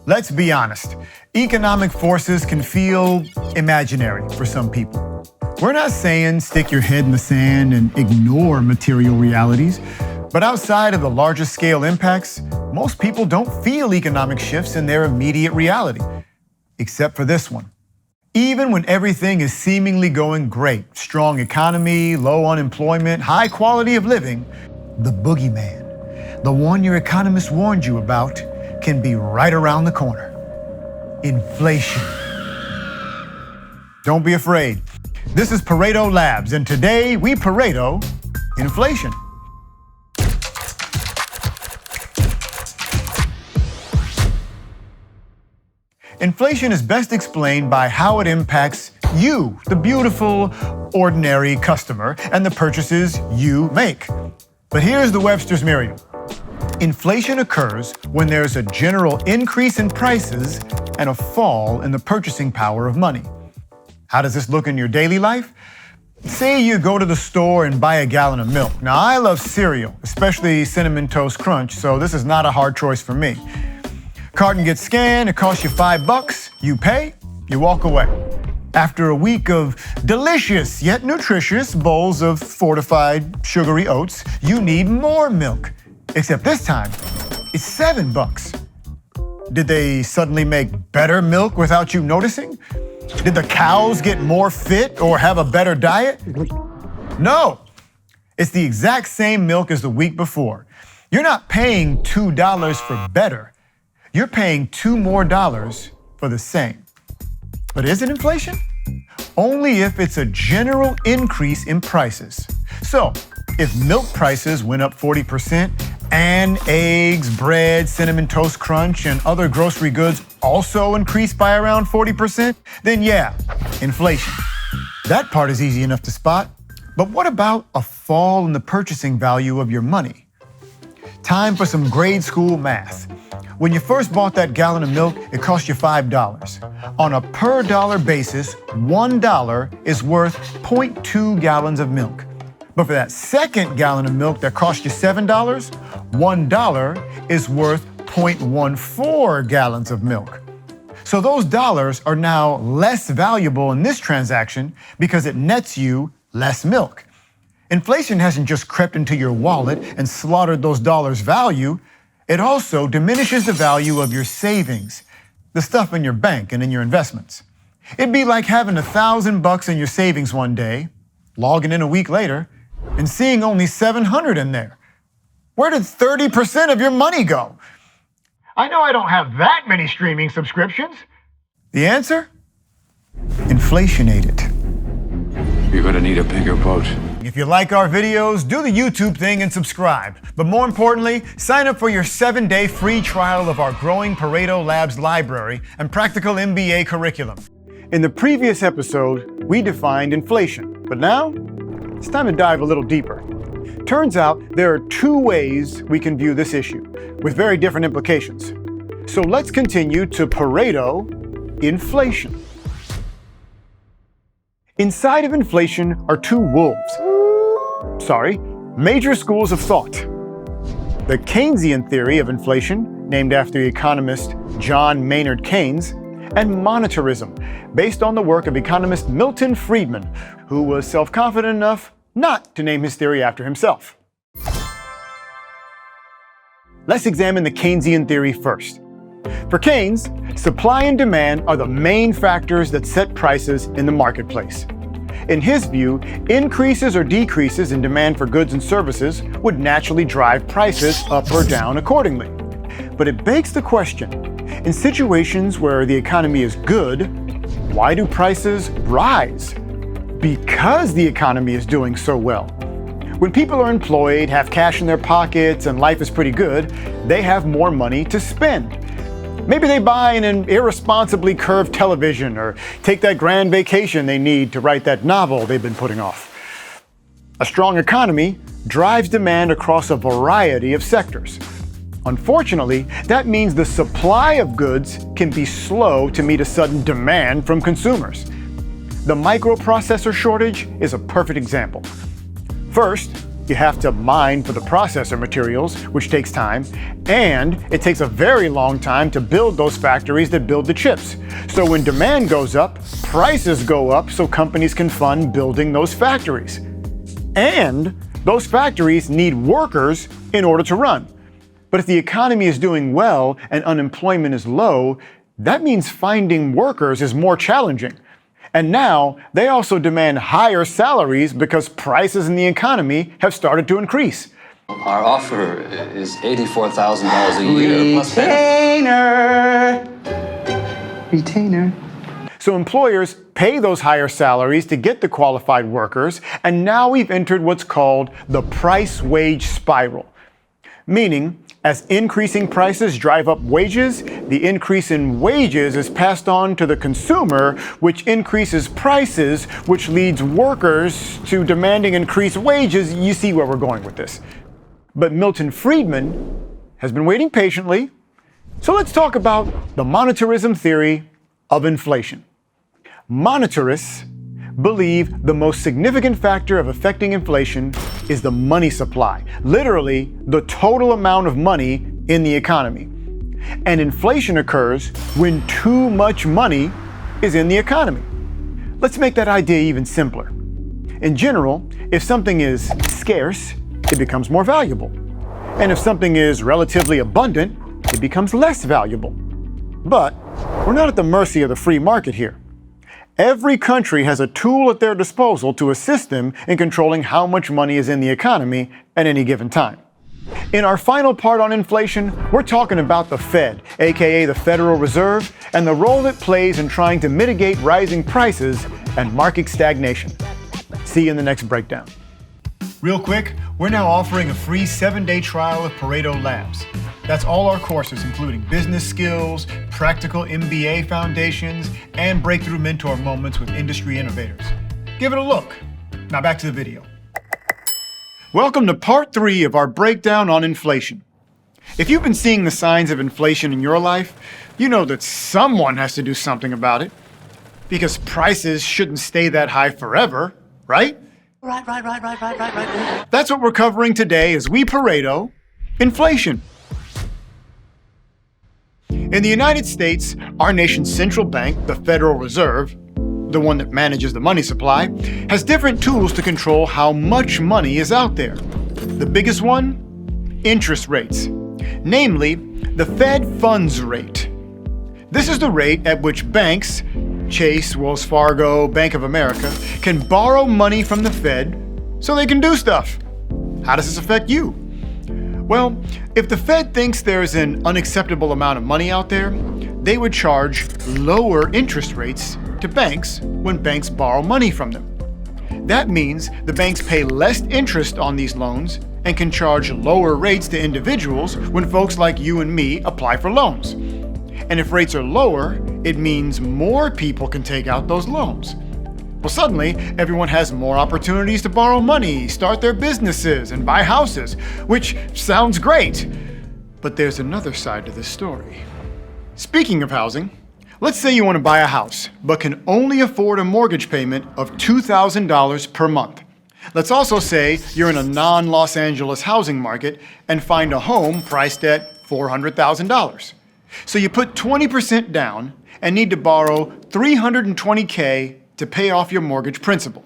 Let's be honest. Economic forces can feel imaginary for some people. We're not saying stick your head in the sand and ignore material realities, but outside of the larger scale impacts, most people don't feel economic shifts in their immediate reality, except for this one. Even when everything is seemingly going great, strong economy, low unemployment, high quality of living, the boogeyman, the one your economist warned you about, can be right around the corner. Inflation. Don't be afraid. This is Pareto Labs, and today we Pareto inflation. Inflation is best explained by how it impacts you, the beautiful, ordinary customer, and the purchases you make. But here's the Webster's Merriam. Inflation occurs when there's a general increase in prices and a fall in the purchasing power of money. How does this look in your daily life? Say you go to the store and buy a gallon of milk. Now, I love cereal, especially Cinnamon Toast Crunch, so this is not a hard choice for me. Carton gets scanned, it costs you $5, you pay, you walk away. After a week of delicious yet nutritious bowls of fortified sugary oats, you need more milk. Except this time, it's $7. Did they suddenly make better milk without you noticing? Did the cows get more fit or have a better diet? No, it's the exact same milk as the week before. You're not paying $2 for better. You're paying $2 more for the same. But is it inflation? Only if it's a general increase in prices. So, if milk prices went up 40% and eggs, bread, Cinnamon Toast Crunch, and other grocery goods also increased by around 40%, then yeah, inflation. That part is easy enough to spot. But what about a fall in the purchasing value of your money? Time for some grade school math. When you first bought that gallon of milk, it cost you $5. On a per dollar basis, $1 is worth 0.2 gallons of milk. But for that second gallon of milk that cost you $7, $1 is worth 0.14 gallons of milk. So those dollars are now less valuable in this transaction because it nets you less milk. Inflation hasn't just crept into your wallet and slaughtered those dollars' value. It also diminishes the value of your savings, the stuff in your bank and in your investments. It'd be like having $1,000 in your savings one day, logging in a week later, and seeing only $700 in there. Where did 30% of your money go? I know I don't have that many streaming subscriptions. The answer? Inflation ate it. You're gonna need a bigger boat. If you like our videos, do the YouTube thing and subscribe. But more importantly, sign up for your 7-day free trial of our growing Pareto Labs library and practical MBA curriculum. In the previous episode, we defined inflation, but now it's time to dive a little deeper. Turns out there are two ways we can view this issue, with very different implications. So let's continue to Pareto inflation. Inside of inflation are two major schools of thought. The Keynesian theory of inflation, named after the economist John Maynard Keynes, and monetarism, based on the work of economist Milton Friedman, who was self-confident enough not to name his theory after himself. Let's examine the Keynesian theory first. For Keynes, supply and demand are the main factors that set prices in the marketplace. In his view, increases or decreases in demand for goods and services would naturally drive prices up or down accordingly. But it begs the question, in situations where the economy is good, why do prices rise? Because the economy is doing so well. When people are employed, have cash in their pockets, and life is pretty good, they have more money to spend. Maybe they buy an irresponsibly curved television or take that grand vacation they need to write that novel they've been putting off. A strong economy drives demand across a variety of sectors. Unfortunately, that means the supply of goods can be slow to meet a sudden demand from consumers. The microprocessor shortage is a perfect example. First, You have to mine for the processor materials, which takes time, and it takes a very long time to build those factories that build the chips. So when demand goes up, prices go up so companies can fund building those factories. And those factories need workers in order to run. But if the economy is doing well and unemployment is low, that means finding workers is more challenging. And now they also demand higher salaries because prices in the economy have started to increase. Our offer is $84,000 a year plus Retainer. So employers pay those higher salaries to get the qualified workers, and now we've entered what's called the price-wage spiral. Meaning, as increasing prices drive up wages, the increase in wages is passed on to the consumer, which increases prices, which leads workers to demanding increased wages. You see where we're going with this. But Milton Friedman has been waiting patiently. So let's talk about the monetarism theory of inflation. Monetarists believe the most significant factor of affecting inflation is the money supply, literally the total amount of money in the economy. And inflation occurs when too much money is in the economy. Let's make that idea even simpler. In general, if something is scarce, it becomes more valuable. And if something is relatively abundant, it becomes less valuable. But we're not at the mercy of the free market here. Every country has a tool at their disposal to assist them in controlling how much money is in the economy at any given time. In our final part on inflation, we're talking about the Fed, aka the Federal Reserve, and the role it plays in trying to mitigate rising prices and market stagnation. See you in the next breakdown. Real quick, we're now offering a free 7-day trial of Pareto Labs. That's all our courses, including business skills, practical MBA foundations, and breakthrough mentor moments with industry innovators. Give it a look. Now back to the video. Welcome to part 3 of our breakdown on inflation. If you've been seeing the signs of inflation in your life, you know that someone has to do something about it. Because prices shouldn't stay that high forever, right? Right. That's what we're covering today as we Pareto inflation. In the United States, our nation's central bank, the Federal Reserve, the one that manages the money supply, has different tools to control how much money is out there. The biggest one? Interest rates. Namely, the Fed funds rate. This is the rate at which banks, Chase, Wells Fargo, Bank of America, can borrow money from the Fed so they can do stuff. How does this affect you? Well, if the Fed thinks there's an unacceptable amount of money out there, they would charge lower interest rates to banks when banks borrow money from them. That means the banks pay less interest on these loans and can charge lower rates to individuals when folks like you and me apply for loans. And if rates are lower, it means more people can take out those loans. Well, suddenly, everyone has more opportunities to borrow money, start their businesses, and buy houses, which sounds great. But there's another side to this story. Speaking of housing, let's say you want to buy a house, but can only afford a mortgage payment of $2,000 per month. Let's also say you're in a non-Los Angeles housing market and find a home priced at $400,000. So you put 20% down and need to borrow $320K to pay off your mortgage principal.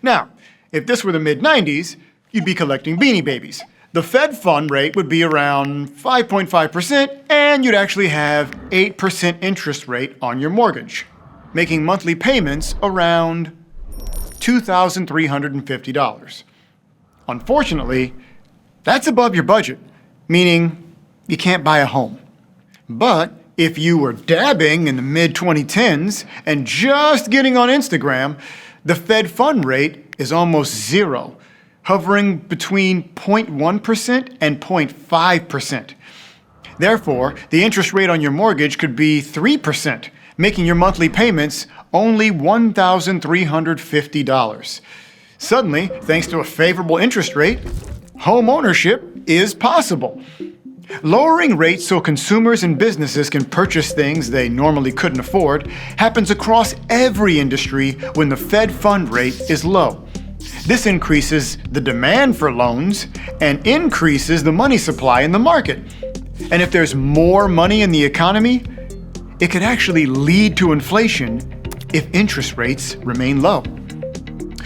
Now, if this were the mid-90s, you'd be collecting Beanie Babies. The Fed fund rate would be around 5.5%, and you'd actually have 8% interest rate on your mortgage, making monthly payments around $2,350. Unfortunately, that's above your budget, meaning you can't buy a home. But if you were dabbing in the mid-2010s and just getting on Instagram, the Fed fund rate is almost zero, hovering between 0.1% and 0.5%. Therefore, the interest rate on your mortgage could be 3%, making your monthly payments only $1,350. Suddenly, thanks to a favorable interest rate, home ownership is possible. Lowering rates so consumers and businesses can purchase things they normally couldn't afford happens across every industry when the Fed fund rate is low. This increases the demand for loans and increases the money supply in the market. And if there's more money in the economy, it could actually lead to inflation if interest rates remain low.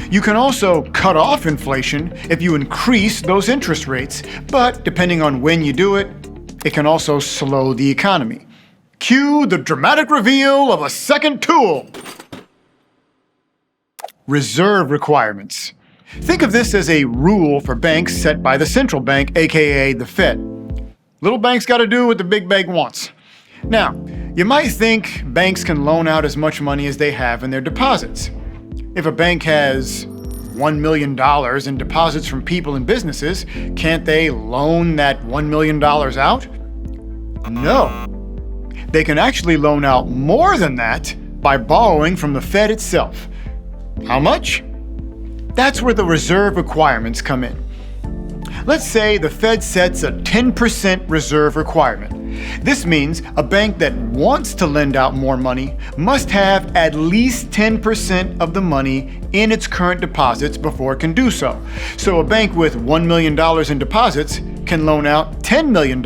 You can also cut off inflation if you increase those interest rates, but depending on when you do it, it can also slow the economy. Cue the dramatic reveal of a second tool. Reserve requirements. Think of this as a rule for banks set by the central bank, aka the Fed. Little banks got to do what the big bank wants. Now, you might think banks can loan out as much money as they have in their deposits. If a bank has $1 million in deposits from people and businesses, can't they loan that $1 million out? No. They can actually loan out more than that by borrowing from the Fed itself. How much? That's where the reserve requirements come in. Let's say the Fed sets a 10% reserve requirement. This means a bank that wants to lend out more money must have at least 10% of the money in its current deposits before it can do so. So a bank with $1 million in deposits can loan out $10 million.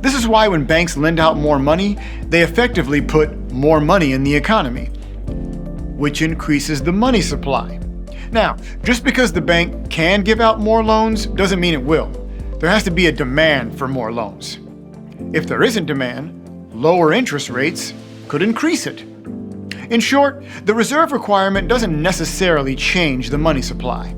This is why when banks lend out more money, they effectively put more money in the economy, which increases the money supply. Now, just because the bank can give out more loans doesn't mean it will. There has to be a demand for more loans. If there isn't demand, lower interest rates could increase it. In short, the reserve requirement doesn't necessarily change the money supply,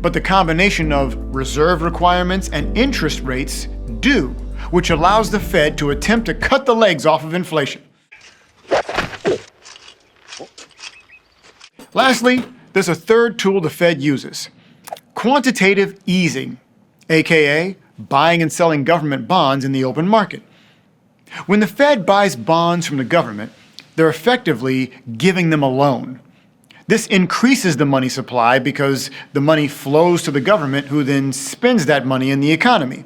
but the combination of reserve requirements and interest rates do, which allows the Fed to attempt to cut the legs off of inflation. Lastly, there's a third tool the Fed uses: quantitative easing, aka buying and selling government bonds in the open market. When the Fed buys bonds from the government, they're effectively giving them a loan. This increases the money supply because the money flows to the government, who then spends that money in the economy.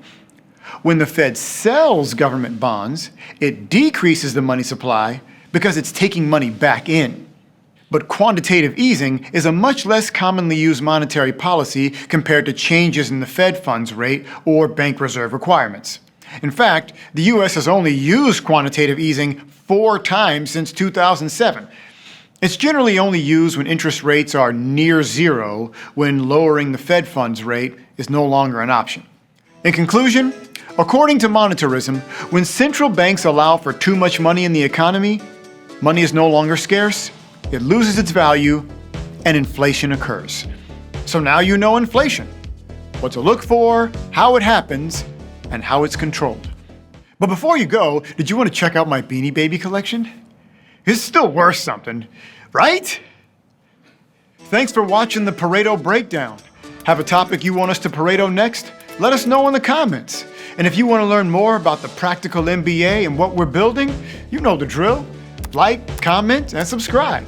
When the Fed sells government bonds, it decreases the money supply because it's taking money back in. But quantitative easing is a much less commonly used monetary policy compared to changes in the Fed funds rate or bank reserve requirements. In fact, the US has only used quantitative easing 4 times since 2007. It's generally only used when interest rates are near zero, when lowering the Fed funds rate is no longer an option. In conclusion, according to monetarism, when central banks allow for too much money in the economy, money is no longer scarce, it loses its value, and inflation occurs. So now you know inflation, what to look for, how it happens, and how it's controlled. But before you go, did you want to check out my Beanie Baby collection? It's still worth something, right? Thanks for watching the Pareto Breakdown. Have a topic you want us to Pareto next? Let us know in the comments. And if you want to learn more about the practical MBA and what we're building, you know the drill. Like, comment, and subscribe.